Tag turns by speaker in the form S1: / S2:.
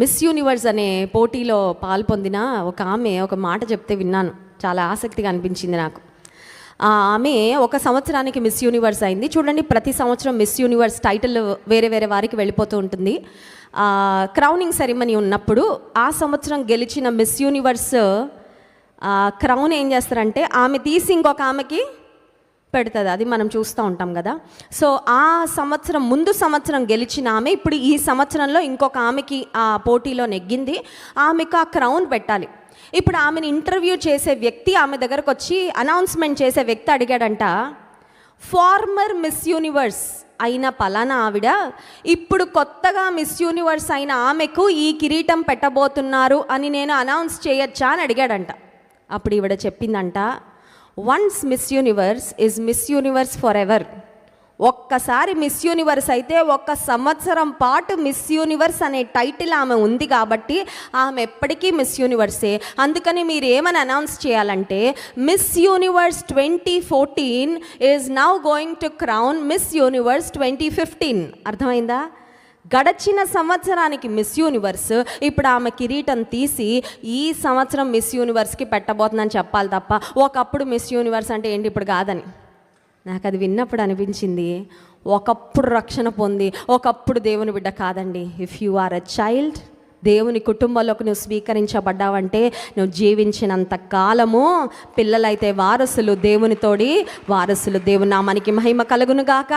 S1: Miss universe అనే పోటీలో పాల్పొందిన ఒక ఆమె ఒక మాట చెప్తే విన్నాను. చాలా ఆసక్తిగా అనిపించింది నాకు. ఆమె ఒక సంవత్సరానికి మిస్ యూనివర్స్ అయింది. చూడండి, ప్రతి సంవత్సరం మిస్ యూనివర్స్ టైటిల్ వేరే వేరే వారికి వెళ్ళిపోతూ ఉంటుంది. క్రౌనింగ్ సెరిమనీ ఉన్నప్పుడు ఆ సంవత్సరం గెలిచిన మిస్ యూనివర్స్ క్రౌన్ ఏం చేస్తారంటే ఆమె తీసి ఇంకొక ఆమెకి పెడుతుంది. అది మనం చూస్తూ ఉంటాం కదా. సో ఆ సంవత్సరం ముందు సంవత్సరం గెలిచిన ఆమె ఇప్పుడు ఈ సంవత్సరంలో ఇంకొక ఆమెకి ఆ పోటీలో నెగ్గింది. ఆమెకు ఆ క్రౌన్ పెట్టాలి. ఇప్పుడు ఆమెను ఇంటర్వ్యూ చేసే వ్యక్తి ఆమె దగ్గరకు వచ్చి అనౌన్స్మెంట్ చేసే వ్యక్తి అడిగాడంట, ఫార్మర్ మిస్ యూనివర్స్ అయిన పలానా ఆవిడ ఇప్పుడు కొత్తగా మిస్ యూనివర్స్ అయిన ఆమెకు ఈ కిరీటం పెట్టబోతున్నారు అని నేను అనౌన్స్ చేయొచ్చా అని అడిగాడంట. అప్పుడు ఈవిడ చెప్పిందంట, once miss universe is miss universe forever. ఒక్కసారి మిస్ యూనివర్స్ అయితే 1 సంవత్సరం పాటు మిస్ యూనివర్స్ అనే టైటిల్ ఆమె ఉంది కాబట్టి ఆమె ఎప్పటికీ మిస్ యూనివర్సే. అందుకని మీరు ఏమని అనౌన్స్ చేయాలంటే, miss universe 2014 is now going to crown miss universe 2015. అర్థమైందా? గడచిన సంవత్సరానికి మిస్ యూనివర్స్ ఇప్పుడు ఆమె కిరీటం తీసి ఈ సంవత్సరం మిస్ యూనివర్స్కి పెట్టబోతుందని చెప్పాలి తప్ప ఒకప్పుడు మిస్ యూనివర్స్ అంటే ఏంటి ఇప్పుడు కాదని. నాకు అది విన్నప్పుడు అనిపించింది, ఒకప్పుడు రక్షణ పొంది ఒకప్పుడు దేవుని బిడ్డ కాదండి. If you are a child, దేవుని కుటుంబంలోకి నువ్వు స్వీకరించబడ్డావంటే నువ్వు జీవించినంత కాలము పిల్లలైతే వారసులు, దేవునితోడి వారసులు. దేవుని నామానికి మహిమ కలుగునుగాక.